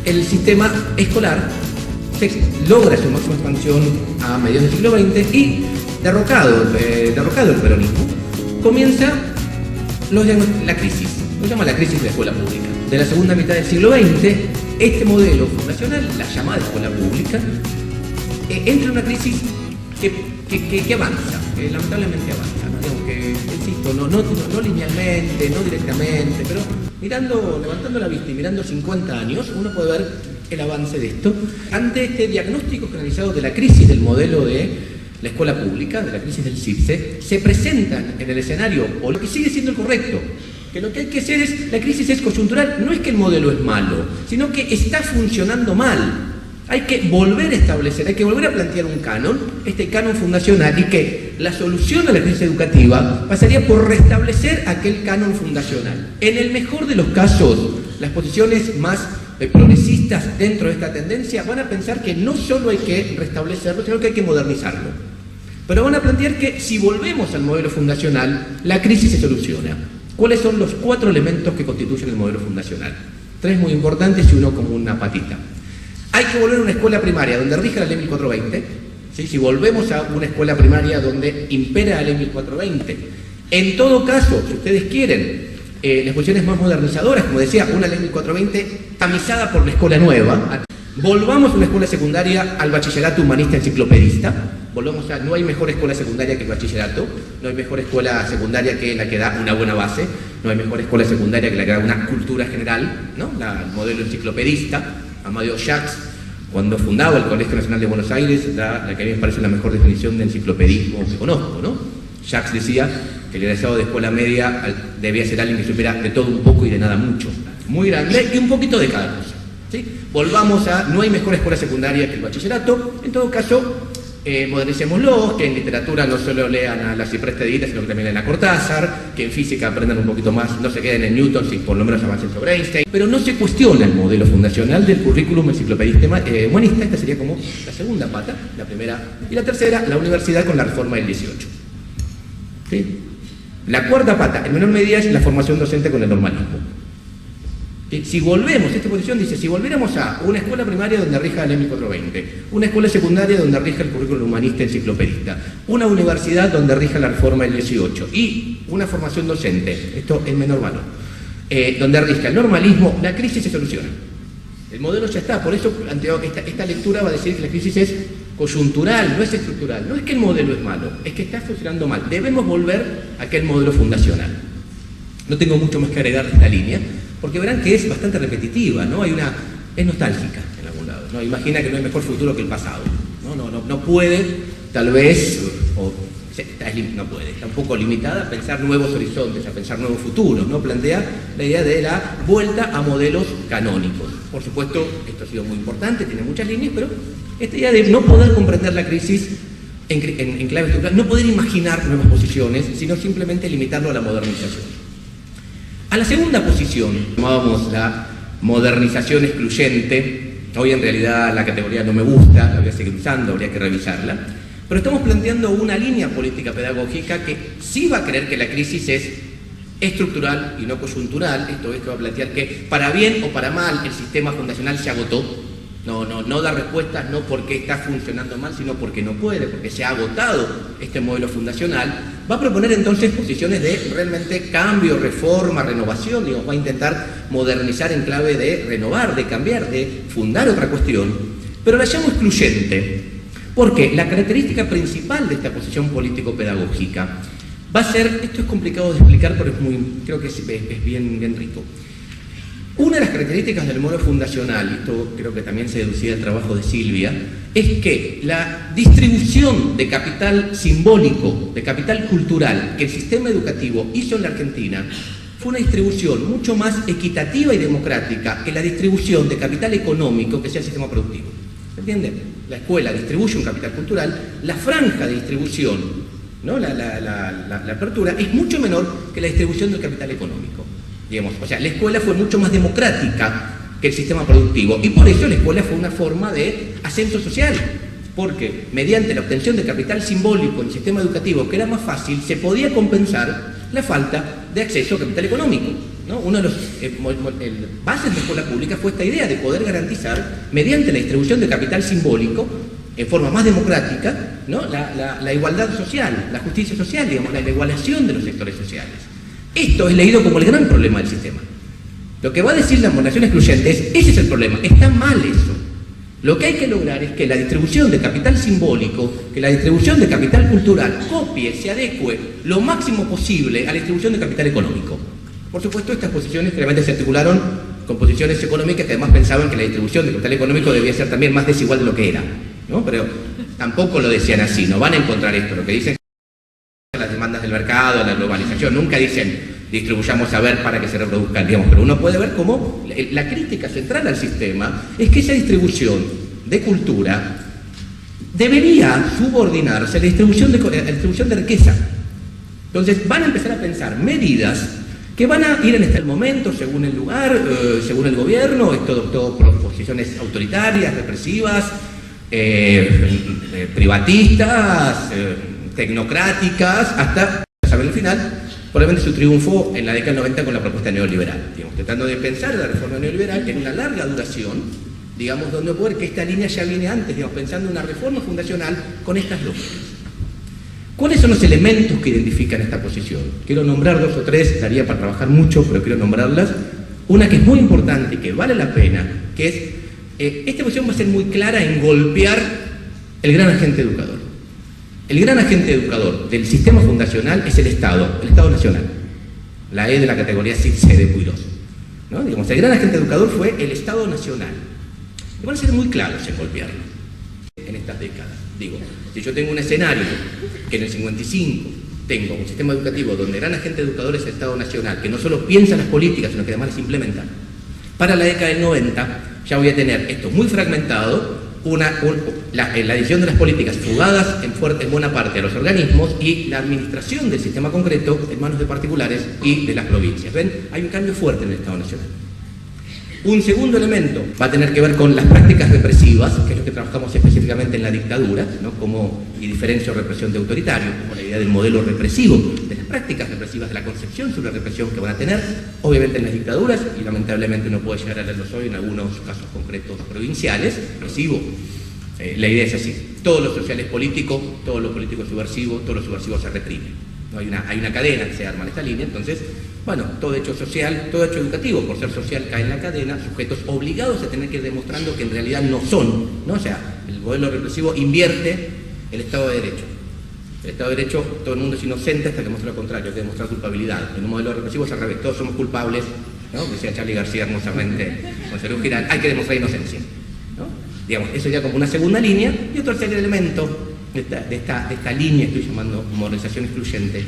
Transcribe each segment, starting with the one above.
el sistema escolar logra su máxima expansión a mediados del siglo XX y, derrocado el peronismo, comienza la crisis. Lo llama la crisis de la escuela pública. De la segunda mitad del siglo XX, este modelo fundacional, la llamada escuela pública, entra en una crisis que avanza, que lamentablemente avanza, ¿no? Digamos que, insisto, no linealmente, no directamente, pero levantando la vista y mirando 50 años, uno puede ver el avance de esto. Ante este diagnóstico generalizado de la crisis del modelo de la escuela pública, de la crisis del CIPSE, se presentan en el escenario, o lo que sigue siendo el correcto, que lo que hay que hacer es, la crisis es coyuntural, no es que el modelo es malo, sino que está funcionando mal. Hay que volver a establecer, hay que volver a plantear un canon, este canon fundacional, y que la solución a la crisis educativa pasaría por restablecer aquel canon fundacional. En el mejor de los casos, las posiciones más progresistas dentro de esta tendencia van a pensar que no solo hay que restablecerlo, sino que hay que modernizarlo. Pero van a plantear que si volvemos al modelo fundacional, la crisis se soluciona. ¿Cuáles son los 4 elementos que constituyen el modelo fundacional? 3 muy importantes y uno como una patita. Hay que volver a una escuela primaria donde rija la ley 1420. ¿Sí? Si volvemos a una escuela primaria donde impera la ley 1420. En todo caso, si ustedes quieren, las posiciones más modernizadoras, como decía, una ley 1420 tamizada por la escuela nueva. Volvamos a una escuela secundaria al bachillerato humanista enciclopedista. No hay mejor escuela secundaria que el bachillerato, no hay mejor escuela secundaria que la que da una buena base, no hay mejor escuela secundaria que la que da una cultura general, ¿no? El modelo enciclopedista. Amadeo Jacques, cuando fundaba el Colegio Nacional de Buenos Aires, la que a mí me parece la mejor definición de enciclopedismo que conozco, ¿no? Jacques decía que el egresado de escuela media debía ser alguien que supiera de todo un poco y de nada mucho, muy grande y un poquito de cada cosa, ¿sí? Volvamos no hay mejor escuela secundaria que el bachillerato. En todo caso, modernicémoslo, que en literatura no solo lean a la Cipreste de Ita, sino que también lean a Cortázar, que en física aprendan un poquito más, no se queden en Newton, si por lo menos avancen sobre Einstein. Pero no se cuestiona el modelo fundacional del currículum enciclopedista humanista. Esta sería como la segunda pata, la primera. Y la tercera, la universidad con la reforma del 18. ¿Sí? La cuarta pata, en menor medida, es la formación docente con el normalismo. Si volvemos, esta posición dice, si volviéramos a una escuela primaria donde rija la ley 1420, una escuela secundaria donde rija el currículum humanista enciclopedista, una universidad donde rija la reforma del 18 y una formación docente, esto en menor valor, donde rija el normalismo, la crisis se soluciona. El modelo ya está, por eso planteo esta lectura va a decir que la crisis es coyuntural, no es estructural. No es que el modelo es malo, es que está funcionando mal. Debemos volver a aquel modelo fundacional. No tengo mucho más que agregar de esta línea, porque verán que es bastante repetitiva, ¿no? Es nostálgica en algún lado, ¿no? Imagina que no hay mejor futuro que el pasado. No puede, tal vez, no puede, está un poco limitada a pensar nuevos horizontes, a pensar nuevos futuros, ¿no? Plantea la idea de la vuelta a modelos canónicos. Por supuesto, esto ha sido muy importante, tiene muchas líneas, pero esta idea de no poder comprender la crisis en clave estructural, no poder imaginar nuevas posiciones, sino simplemente limitarlo a la modernización. A la segunda posición, llamábamos la modernización excluyente. Hoy en realidad la categoría no me gusta, la voy a seguir usando, habría que revisarla. Pero estamos planteando una línea política pedagógica que sí va a creer que la crisis es estructural y no coyuntural. Esto es que va a plantear que para bien o para mal el sistema fundacional se agotó. No da respuestas no porque está funcionando mal, sino porque no puede, porque se ha agotado este modelo fundacional. Va a proponer entonces posiciones de realmente cambio, reforma, renovación, va a intentar modernizar en clave de renovar, de cambiar, de fundar otra cuestión, pero la llamo excluyente, porque la característica principal de esta posición político-pedagógica va a ser, esto es complicado de explicar, pero creo que es bien rico. Una de las características del modelo fundacional, y esto creo que también se deducía del trabajo de Silvia, es que la distribución de capital simbólico, de capital cultural que el sistema educativo hizo en la Argentina fue una distribución mucho más equitativa y democrática que la distribución de capital económico que sea el sistema productivo. ¿Se entiende? La escuela distribuye un capital cultural, la franja de distribución, ¿no? la apertura, es mucho menor que la distribución del capital económico. O sea, la escuela fue mucho más democrática que el sistema productivo y por eso la escuela fue una forma de ascenso social, porque mediante la obtención de capital simbólico en el sistema educativo, que era más fácil, se podía compensar la falta de acceso a capital económico. ¿no? Uno de los bases de la escuela pública fue esta idea de poder garantizar, mediante la distribución de capital simbólico, en forma más democrática, ¿no? la igualdad social, la justicia social, digamos, la igualación de los sectores sociales. Esto es leído como el gran problema del sistema. Lo que va a decir la moderación excluyente es, ese es el problema, está mal eso. Lo que hay que lograr es que la distribución de capital simbólico, que la distribución de capital cultural copie, se adecue lo máximo posible a la distribución de capital económico. Por supuesto, estas posiciones claramente se articularon con posiciones económicas que además pensaban que la distribución de capital económico debía ser también más desigual de lo que era, ¿no? Pero tampoco lo decían así, no van a encontrar esto. Lo que dicen son las demandas del mercado, la globalización, nunca dicen distribuyamos saber para que se reproduzcan, digamos, pero uno puede ver cómo la crítica central al sistema es que esa distribución de cultura debería subordinarse a la distribución de riqueza. Entonces van a empezar a pensar medidas que van a ir en este momento, según el lugar, según el gobierno, todo posiciones autoritarias, represivas, privatistas, tecnocráticas, hasta saber el final. Probablemente su triunfo en la década del 90 con la propuesta neoliberal, digamos, tratando de pensar la reforma neoliberal en una larga duración, digamos, donde poder que esta línea ya viene antes, digamos, pensando en una reforma fundacional con estas lógicas. ¿Cuáles son los elementos que identifican esta posición? Quiero nombrar 2 o 3, daría para trabajar mucho, pero quiero nombrarlas. Una que es muy importante y que vale la pena, que es, esta posición va a ser muy clara en golpear el gran agente educador. El gran agente educador del sistema fundacional es el Estado Nacional. La E de la categoría C de Puiroz, ¿no? Digamos, el gran agente educador fue el Estado Nacional. Y van a ser muy claros en golpearlo en estas décadas. Digo, si yo tengo un escenario que en el 55 tengo un sistema educativo donde el gran agente educador es el Estado Nacional, que no solo piensa en las políticas, sino que además las implementa, para la década del 90 ya voy a tener esto muy fragmentado, la edición de las políticas fugadas en buena parte a los organismos y la administración del sistema concreto en manos de particulares y de las provincias. ¿Ven? Hay un cambio fuerte en el Estado Nacional. Un segundo elemento va a tener que ver con las prácticas represivas, que es lo que trabajamos específicamente en la dictadura, ¿no? Y diferencio represión de autoritario, como la idea del modelo represivo, de las prácticas represivas, de la concepción sobre represión que van a tener, obviamente en las dictaduras, y lamentablemente uno puede llegar a leerlos hoy en algunos casos concretos provinciales, represivo. La idea es así, todo lo social es político, todo lo político es subversivo, todo lo subversivo se reprime. ¿No? Hay una cadena que se arma en esta línea, entonces, bueno, todo hecho social, todo hecho educativo, por ser social cae en la cadena, sujetos obligados a tener que ir demostrando que en realidad no son, ¿no? O sea, el modelo represivo invierte el Estado de Derecho. El Estado de Derecho, todo el mundo es inocente hasta que demuestra lo contrario, hay que demostrar culpabilidad. En un modelo represivo es al revés, todos somos culpables, ¿no? Decía Charlie García hermosamente con Sergio Girán, hay que demostrar inocencia, ¿no? Digamos, eso ya como una segunda línea, y otro tercer elemento de esta línea que estoy llamando modernización excluyente,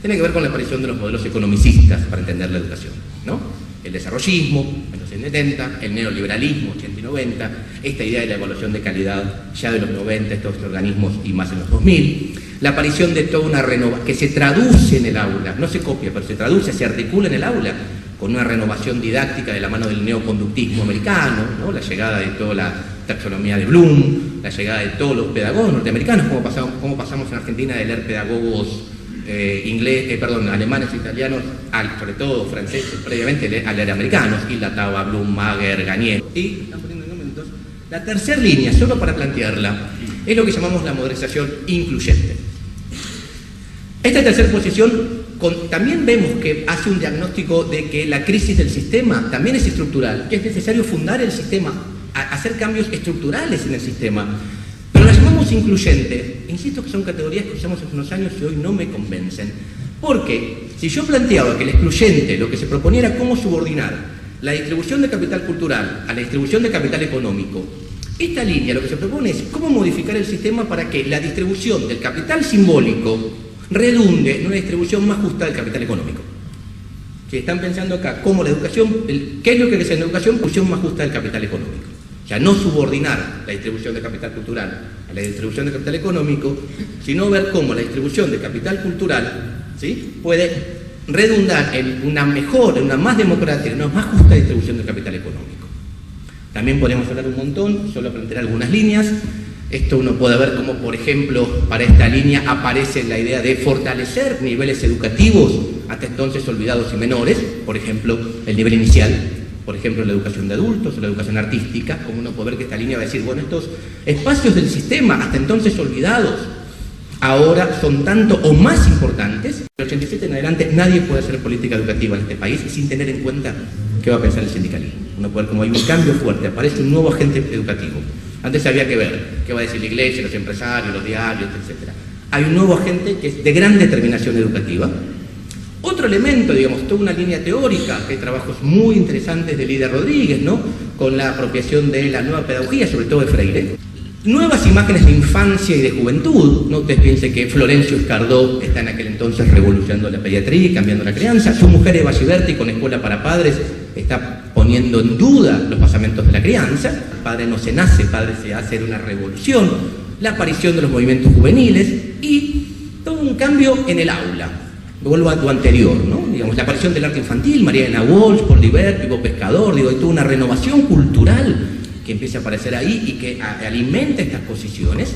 tiene que ver con la aparición de los modelos economicistas para entender la educación, ¿no? El desarrollismo, en los 70, el neoliberalismo, 80 y 90, esta idea de la evaluación de calidad ya de los 90, estos organismos y más en los 2000, la aparición de toda una renovación que se traduce en el aula, no se copia, pero se traduce, se articula en el aula, con una renovación didáctica de la mano del neoconductismo americano, ¿no? La llegada de toda la taxonomía de Bloom, la llegada de todos los pedagogos norteamericanos, como pasamos en Argentina de leer pedagogos alemanes e italianos, sobre todo franceses, previamente a leer americanos, Hilda Tauber, Bloom, Mager, Garnier. Y están poniendo momentos. La tercera línea, solo para plantearla, es lo que llamamos la modernización incluyente. Esta tercera posición también vemos que hace un diagnóstico de que la crisis del sistema también es estructural, que es necesario fundar el sistema, hacer cambios estructurales en el sistema. Pero la llamamos incluyente. Insisto que son categorías que usamos hace unos años y hoy no me convencen. Porque si yo planteaba que el excluyente lo que se proponía era cómo subordinar la distribución de capital cultural a la distribución de capital económico, esta línea lo que se propone es cómo modificar el sistema para que la distribución del capital simbólico redunde en una distribución más justa del capital económico. Si están pensando acá cómo la educación, ¿qué es lo que es en la educación? Distribución más justa del capital económico. O sea, no subordinar la distribución de capital cultural a la distribución de capital económico, sino ver cómo la distribución de capital cultural, ¿sí?, puede redundar en una mejor, en una más democrática, en una más justa distribución del capital económico. También podemos hablar un montón, solo plantear algunas líneas, Esto uno puede ver como, por ejemplo, para esta línea aparece la idea de fortalecer niveles educativos hasta entonces olvidados y menores, por ejemplo, el nivel inicial, por ejemplo, la educación de adultos o la educación artística, como uno puede ver que esta línea va a decir, bueno, estos espacios del sistema hasta entonces olvidados, ahora son tanto o más importantes. Del 87 en adelante nadie puede hacer política educativa en este país sin tener en cuenta qué va a pensar el sindicalismo. Uno puede ver como hay un cambio fuerte, aparece un nuevo agente educativo. Antes había que ver qué va a decir la iglesia, los empresarios, los diarios, etc. Hay un nuevo agente que es de gran determinación educativa. Otro elemento, digamos, toda una línea teórica, que hay trabajos muy interesantes de Lidia Rodríguez, ¿no? Con la apropiación de la nueva pedagogía, sobre todo de Freire. Nuevas imágenes de infancia y de juventud, no ustedes piensen que Florencio Escardó está en aquel entonces revolucionando la pediatría y cambiando la crianza. Su mujer Eva Giberti con Escuela para Padres está poniendo en duda los pasamientos de la crianza. El padre no se nace, el padre se hace de una revolución. La aparición de los movimientos juveniles y todo un cambio en el aula. Me vuelvo a tu anterior, ¿no? Digamos, la aparición del arte infantil, María Elena Walsh, Paul Divert, Vivo Pescador, digo, hay toda una renovación cultural que empieza a aparecer ahí y que alimenta estas posiciones.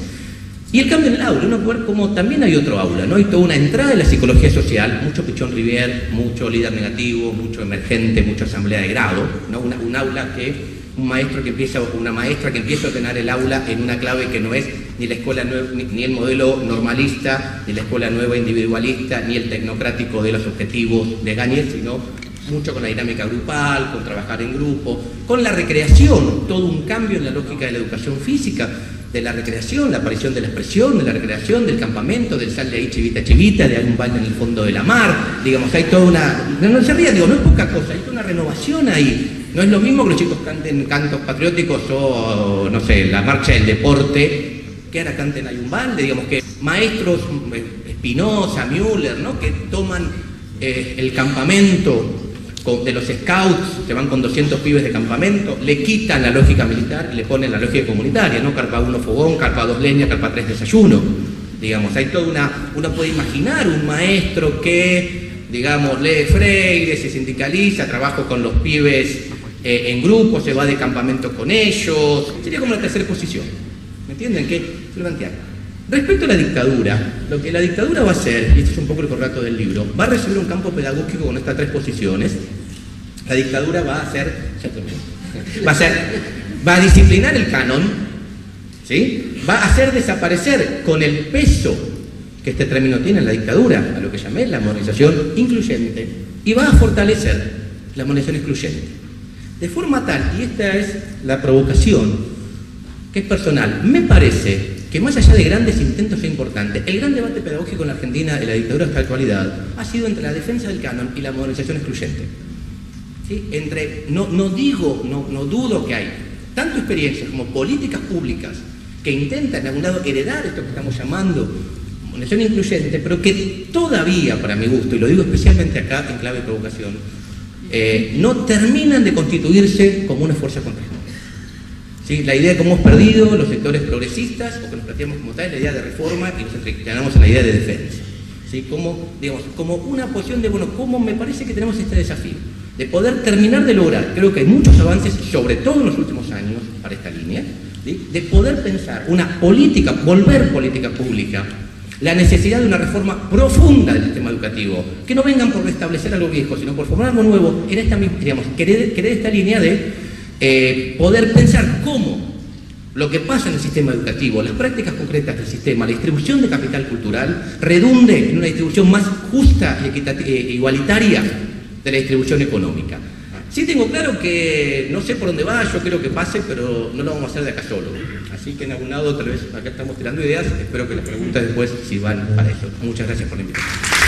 Y el cambio en el aula, uno puede ver como también hay otro aula, ¿no? Hay toda una entrada en la psicología social, mucho Pichón Rivière, mucho líder negativo, mucho emergente, mucha asamblea de grado, ¿no? Un aula que, un maestro que empieza, o una maestra que empieza a ordenar el aula en una clave que no es ni la escuela nueva, ni el modelo normalista, ni la escuela nueva individualista, ni el tecnocrático de los objetivos de Gañez, sino mucho con la dinámica grupal, con trabajar en grupo, con la recreación, todo un cambio en la lógica de la educación física, de la recreación, la aparición de la expresión, de la recreación, del campamento, del sal de ahí chivita chivita, de algún baño en el fondo de la mar, digamos, hay toda una... No se rían, digo, no es poca cosa, hay toda una renovación ahí. No es lo mismo que los chicos canten cantos patrióticos o, no sé, la marcha del deporte, que ahora canten Ayumbalde, digamos que maestros, Espinosa, Müller, ¿no? Que toman el campamento de los scouts, que van con 200 pibes de campamento, le quitan la lógica militar y le ponen la lógica comunitaria, ¿no? Carpa 1 fogón, carpa 2 leña, carpa 3 desayuno. Digamos, hay toda una... Uno puede imaginar un maestro que, digamos, lee Freire, se sindicaliza, trabaja con los pibes en grupo, se va de campamento con ellos. Sería como la tercera posición. ¿Me entienden? ¿Qué? Se lo plantean. Respecto a la dictadura, lo que la dictadura va a hacer, y esto es un poco el correlato del libro, va a recibir un campo pedagógico con estas tres posiciones. La dictadura va a hacer, va a disciplinar el canon, ¿sí? Va a hacer desaparecer con el peso que este término tiene en la dictadura, a lo que llamé la modernización incluyente, y va a fortalecer la modernización excluyente. De forma tal, y esta es la provocación, que es personal, me parece que más allá de grandes intentos e importantes, el gran debate pedagógico en la Argentina de la dictadura hasta la actualidad ha sido entre la defensa del canon y la modernización excluyente. ¿Sí? No dudo que hay tanto experiencias como políticas públicas que intentan, de algún lado, heredar esto que estamos llamando modernización incluyente, pero que todavía, para mi gusto, y lo digo especialmente acá en clave de provocación, no terminan de constituirse como una fuerza contra el mundo. ¿Sí? La idea de cómo hemos perdido los sectores progresistas, o que nos planteamos como tal, la idea de reforma, y nos entrenamos en la idea de defensa. ¿Sí? Como, digamos, como una posición de, bueno, cómo me parece que tenemos este desafío, de poder terminar de lograr, creo que hay muchos avances, sobre todo en los últimos años, para esta línea, ¿sí? De poder pensar una política, volver política pública, la necesidad de una reforma profunda del sistema educativo, que no vengan por restablecer algo viejo, sino por formar algo nuevo, en esta, digamos, querer esta línea de poder pensar cómo lo que pasa en el sistema educativo, las prácticas concretas del sistema, la distribución de capital cultural, redunde en una distribución más justa y igualitaria de la distribución económica. Sí tengo claro que no sé por dónde va, yo creo que pase, pero no lo vamos a hacer de acá solo. Así que en algún lado, tal vez acá estamos tirando ideas, espero que las preguntas después sirvan para eso. Muchas gracias por la invitación.